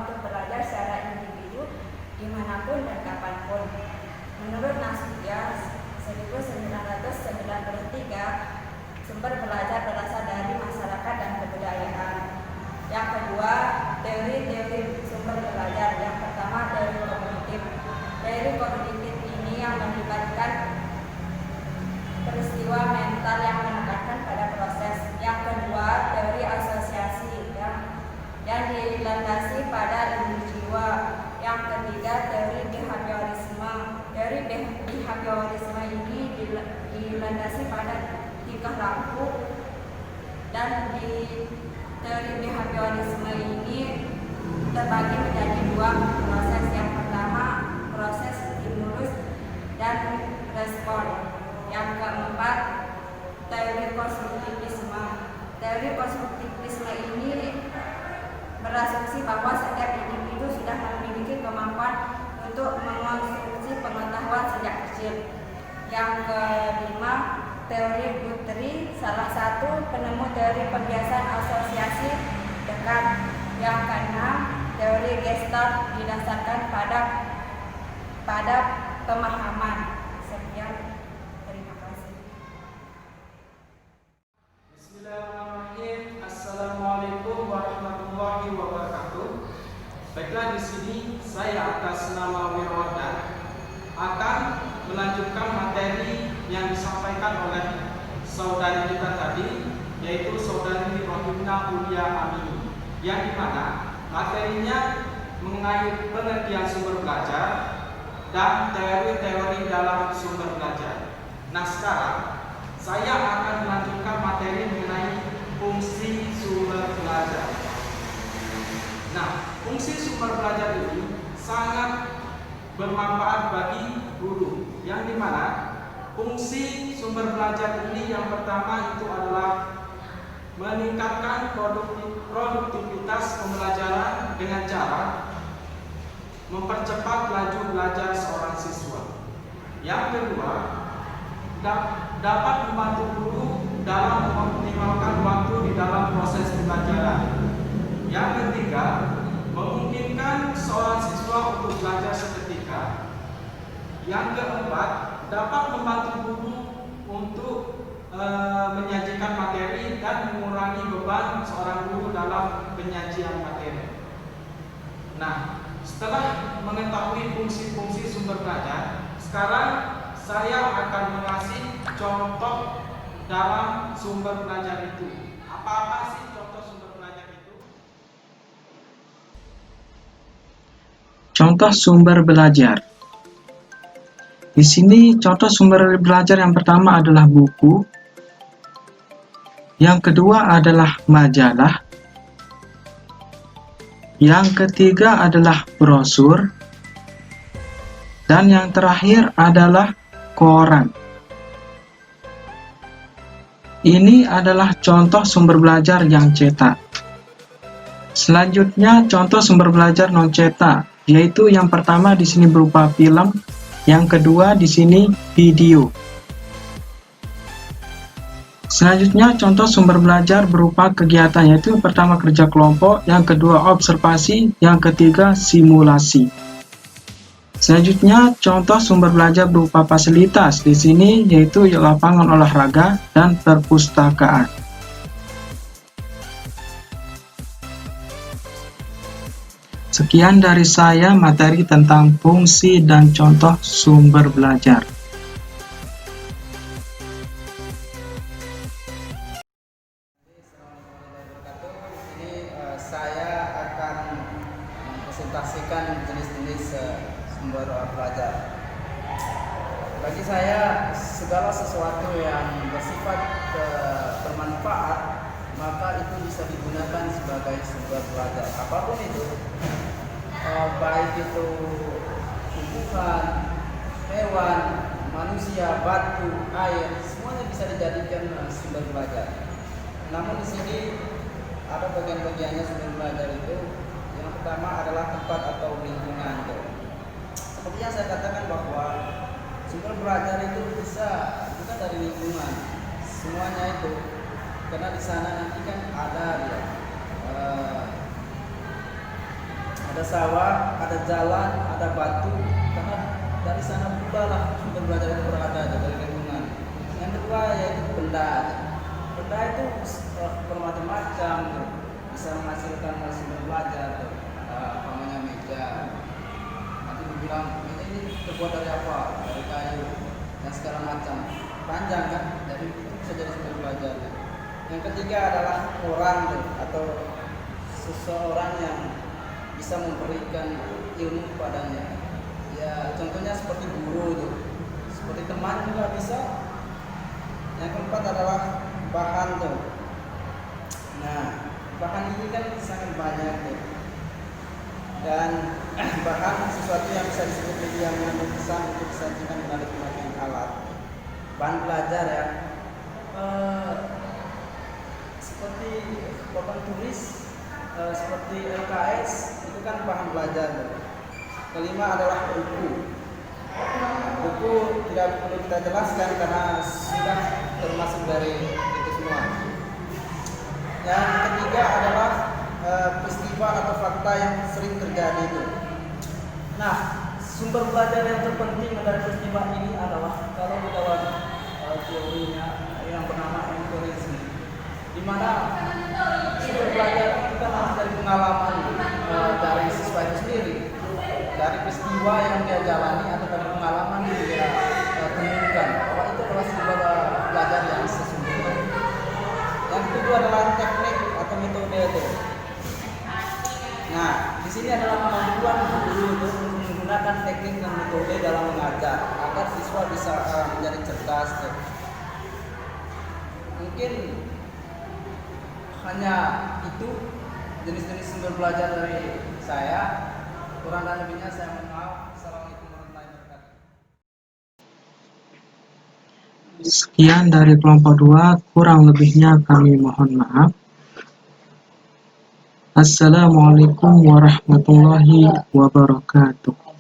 untuk belajar secara individu dimanapun dan kapanpun. Menurut Nasution 1993, sumber belajar berasal dari masyarakat dan kebudayaan. Yang kedua, teori-teori sumber belajar. Yang pertama, teori kognitif. Teori kognitif ini yang melibatkan peristiwa mental yang menekankan pada proses. Yang kedua, teori asosiasi yang dilandasi pada individu. Yang ketiga, teori behaviorisme. Teori behaviorisme ini dilandasi pada tingkah laku, dan di teori behaviorisme ini terbagi menjadi dua proses. Yang pertama, proses stimulus dan respon. Yang keempat, teori konstruktivisme. Teori konstruktivisme ini berasumsi bahwa setiap individu sudah memiliki kemampuan untuk mengonstruksi pengetahuan sejak kecil. Yang kelima, teori Guthrie, salah satu penemu teori pembiasan asosiasi dekat. Yang keenam, teori Gestalt didasarkan pada pemahaman. Sekian, terima kasih. Bismillahirrahmanirrahim. Assalamualaikum warahmatullahi wabarakatuh. Baiklah, di sini saya atas nama Wirwardan akan melanjutkan materi yang disampaikan oleh saudari kita tadi, yaitu saudari Rohimna Ulia Amini, yang dimana materinya mengenai pengertian sumber belajar dan teori-teori dalam sumber belajar. Nah, sekarang saya akan melanjutkan materi mengenai fungsi sumber belajar. Nah, fungsi sumber belajar ini sangat bermanfaat bagi guru, yang dimana fungsi sumber belajar ini yang pertama itu adalah meningkatkan produktivitas pembelajaran dengan cara mempercepat laju belajar seorang siswa. Yang kedua, dapat membantu guru dalam mengoptimalkan waktu di dalam proses pembelajaran. Yang ketiga, memungkinkan seorang siswa untuk belajar seketika. Yang keempat, dapat membantu guru untuk menyajikan materi dan mengurangi beban seorang guru dalam penyajian materi. Nah, setelah mengetahui fungsi-fungsi sumber belajar, sekarang saya akan mengasih contoh dalam sumber belajar itu. Apa-apa sih contoh sumber belajar itu? Contoh sumber belajar. Di sini contoh sumber belajar yang pertama adalah buku, yang kedua adalah majalah, yang ketiga adalah brosur, dan yang terakhir adalah koran. Ini adalah contoh sumber belajar yang cetak. Selanjutnya contoh sumber belajar non cetak, yaitu yang pertama di sini berupa film, yang kedua di sini video. Selanjutnya contoh sumber belajar berupa kegiatan, yaitu yang pertama kerja kelompok, yang kedua observasi, yang ketiga simulasi. Selanjutnya contoh sumber belajar berupa fasilitas, di sini yaitu lapangan olahraga dan perpustakaan. Sekian dari saya materi tentang fungsi dan contoh sumber belajar. Saya akan mempresentasikan jenis-jenis sumber belajar. Bagi saya, segala sesuatu yang bersifat bermanfaat, maka itu bisa digunakan sebagai sumber belajar. Apapun itu, baik itu tumbuhan, hewan, manusia, batu, air, semuanya bisa dijadikan sumber belajar. Namun di sini ada bagian-bagiannya sumber belajar itu. Yang pertama adalah tempat atau lingkungan. Seperti yang saya katakan bahwa sumber belajar itu bisa bukan dari lingkungan, semuanya itu, karena di sana nanti kan ada ya ada sawah, ada jalan, ada batu, karena dari sana pula lah sumber belajar itu berada dari lingkungan. Yang kedua yaitu benda. Benda itu bermacam-macam, bisa menghasilkan sumber belajar. Apa namanya meja. Nanti dibilang meja ini terbuat dari apa? Dari kayu, dan segala macam. Panjang kan? Jadi itu bisa jadi sumber belajar. Yang ketiga adalah orang atau seseorang yang bisa memberikan ilmu kepadanya. Ya, contohnya seperti guru tuh, seperti teman juga bisa. Yang keempat adalah bahan tuh. Nah, bahan ini kan sangat banyak tuh. Dan bahan sesuatu yang bisa disebut media yang mengandung pesan untuk disajikan melalui pemakaian alat. Bahan belajar ya, seperti papan tulis, seperti LKS itu kan bahan belajar. Kelima adalah buku. Buku tidak perlu kita jelaskan karena sudah termasuk dari itu semua. Yang ketiga adalah peristiwa atau fakta yang sering terjadi itu. Nah, sumber belajar yang terpenting dari peristiwa ini adalah kalau di dalam teorinya yang bernama empirisme, di mana sumber belajar itu kan harus dari pengalaman dari siswa itu sendiri, dari peristiwa yang dia jalani atau dari pengalaman yang dia temukan, bahwa itu adalah sumber belajar yang sesungguhnya. Yang kedua adalah teknik atau metode itu. Nah, di sini adalah kemampuan guru untuk menggunakan teknik dan metode dalam mengajar agar siswa bisa menjadi cerdas. Mungkin hanya itu jenis-jenis sumber belajar dari saya. Kurang dan lebihnya saya mohon maaf. Assalamualaikum warahmatullahi wabarakatuh. Sekian dari kelompok 2, kurang lebihnya kami mohon maaf. Assalamualaikum warahmatullahi wabarakatuh.